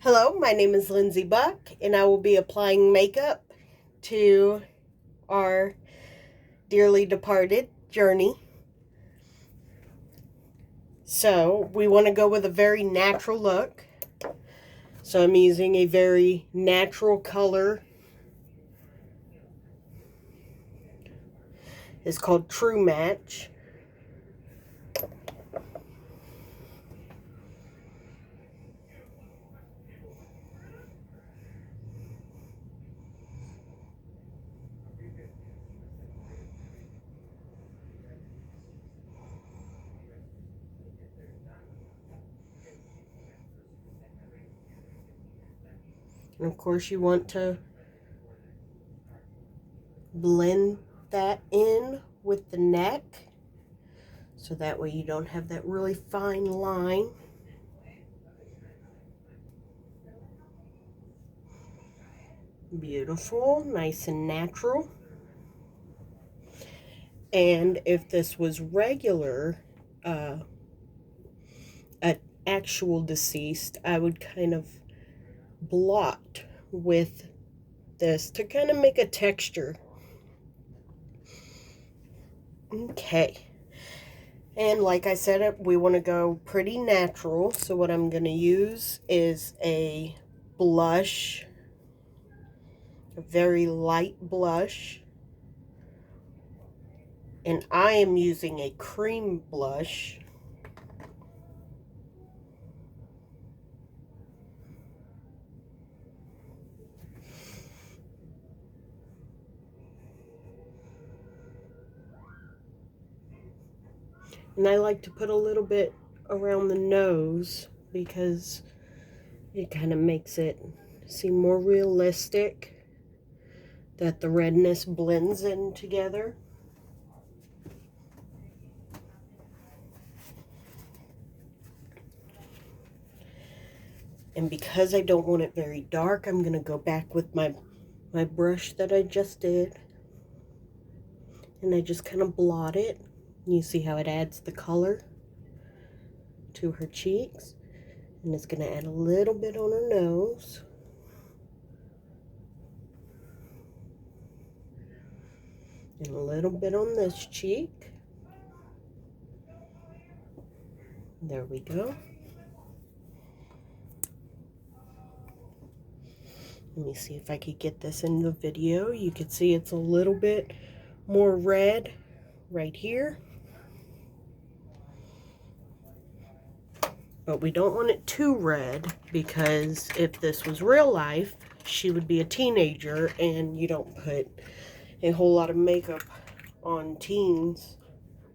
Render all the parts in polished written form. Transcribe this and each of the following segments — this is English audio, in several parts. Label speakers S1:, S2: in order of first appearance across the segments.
S1: Hello, my name is Lindsay Buck, and I will be applying makeup to our dearly departed Journey. So, we want to go with a very natural look. So, I'm using a very natural color. It's called True Match. And of course, you want to blend that in with the neck, so that way you don't have that really fine line. Beautiful, nice and natural. And if this was regular, an actual deceased, I would kind of blot with this to kind of make a texture. Okay. And like I said, we want to go pretty natural. So what I'm going to use is a blush, a very light blush. And I am using a cream blush. And I like to put a little bit around the nose because it kind of makes it seem more realistic, that the redness blends in together. And because I don't want it very dark, I'm going to go back with my brush that I just did. And I just kind of blot it. You see how it adds the color to her cheeks. And it's going to add a little bit on her nose. And a little bit on this cheek. There we go. Let me see if I could get this in the video. You can see it's a little bit more red right here. But we don't want it too red, because if this was real life, she would be a teenager, and you don't put a whole lot of makeup on teens.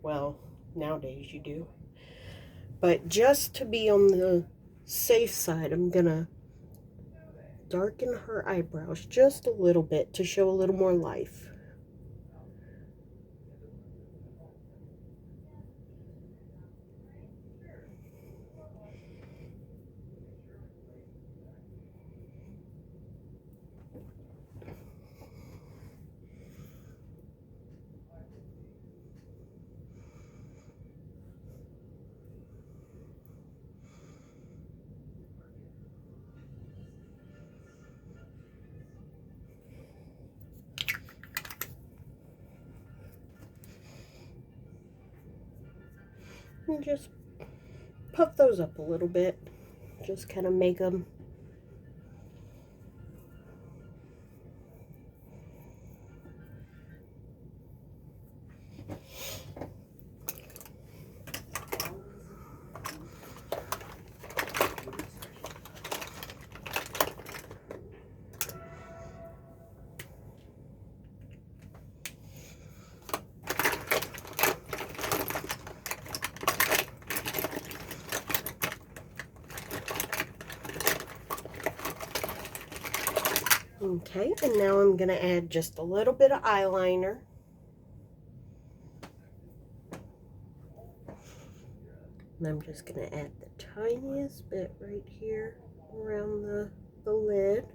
S1: Well, nowadays you do. But just to be on the safe side, I'm gonna darken her eyebrows just a little bit to show a little more life. And just puff those up a little bit. Just kind of make them okay. And now I'm going to add just a little bit of eyeliner. And I'm just going to add the tiniest bit right here around the lid.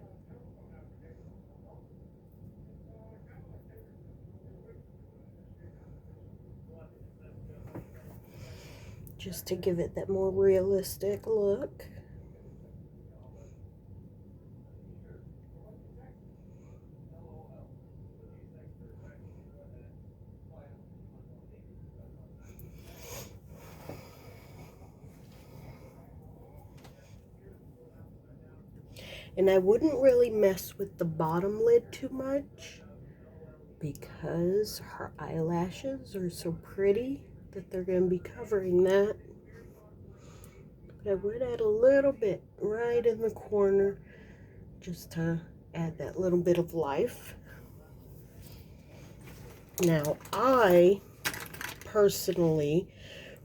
S1: Just to give it that more realistic look. And I wouldn't really mess with the bottom lid too much because her eyelashes are so pretty that they're going to be covering that. But I would add a little bit right in the corner just to add that little bit of life. Now, I personally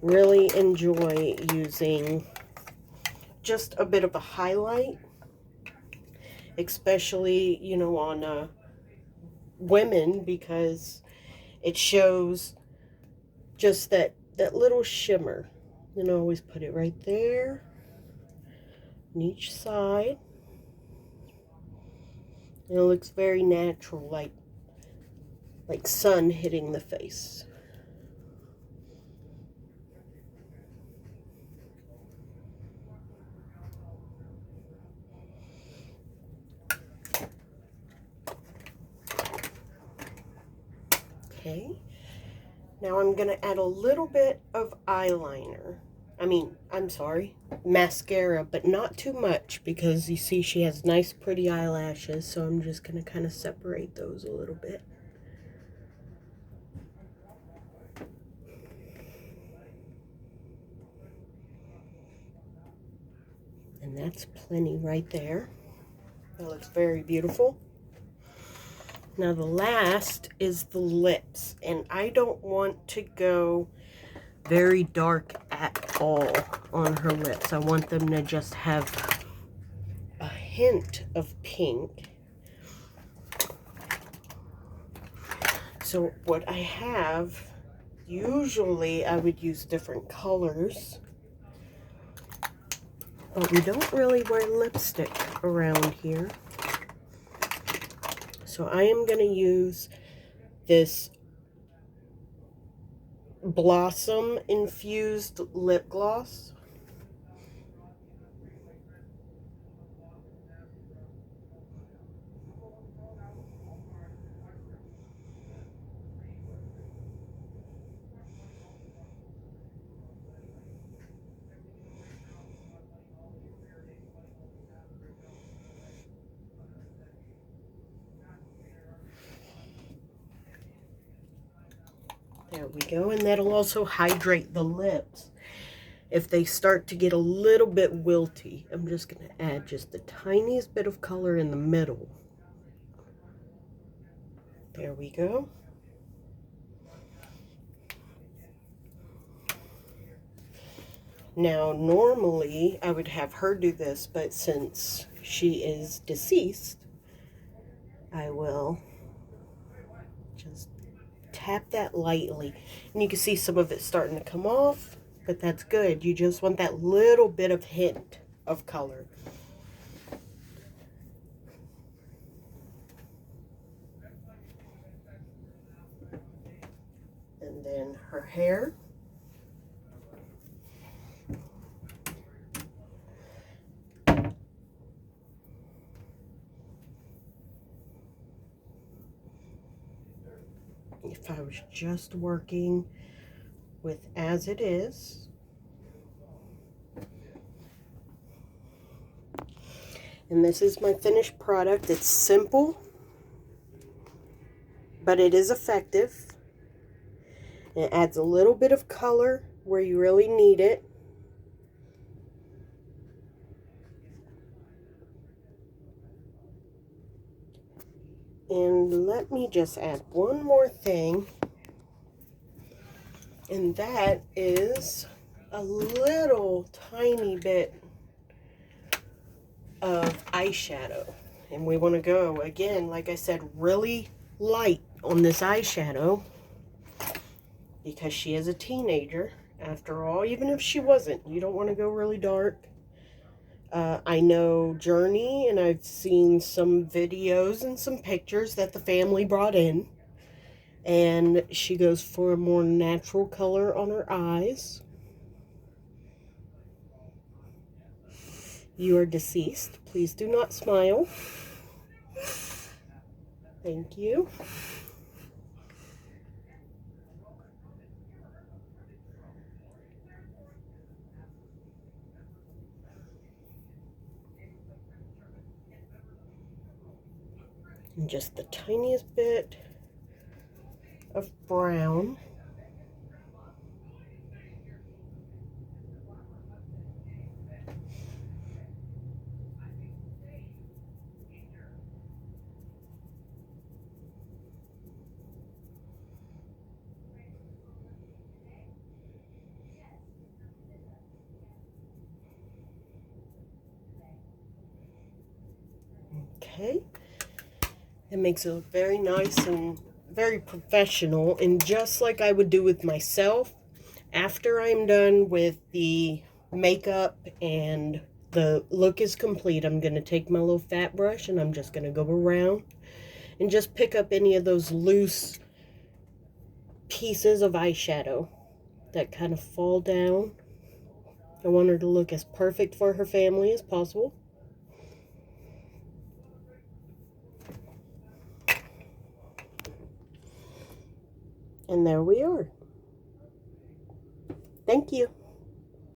S1: really enjoy using just a bit of a highlight, especially, you know, on women, because it shows just that little shimmer. And I always put it right there on each side. And it looks very natural, like sun hitting the face. Okay, now I'm going to add a little bit of eyeliner. I'm sorry, mascara, but not too much because you see she has nice pretty eyelashes, so I'm just going to kind of separate those a little bit. And that's plenty right there. That looks very beautiful. Now the last is the lips, and I don't want to go very dark at all on her lips. I want them to just have a hint of pink. So what I have, usually I would use different colors, but we don't really wear lipstick around here. So I am going to use this Blossom infused lip gloss. There we go, and that'll also hydrate the lips. If they start to get a little bit wilty, I'm just going to add just the tiniest bit of color in the middle. There we go. Now, normally I would have her do this, but since she is deceased, I will just tap that lightly. And you can see some of it starting to come off. But that's good. You just want that little bit of hint of color. And then her hair. If I was just working with as it is. And this is my finished product. It's simple, but it is effective. It adds a little bit of color where you really need it. And let me just add one more thing. And that is a little tiny bit of eyeshadow. And we want to go, again, like I said, really light on this eyeshadow because she is a teenager. After all, even if she wasn't, you don't want to go really dark. I know Journey, and I've seen some videos and some pictures that the family brought in. And she goes for a more natural color on her eyes. You are deceased. Please do not smile. Thank you. And just the tiniest bit of brown. Okay, it makes it look very nice and very professional, and just like I would do with myself, after I'm done with the makeup and the look is complete, I'm going to take my little fat brush and I'm just going to go around and just pick up any of those loose pieces of eyeshadow that kind of fall down. I want her to look as perfect for her family as possible. And there we are. Thank you.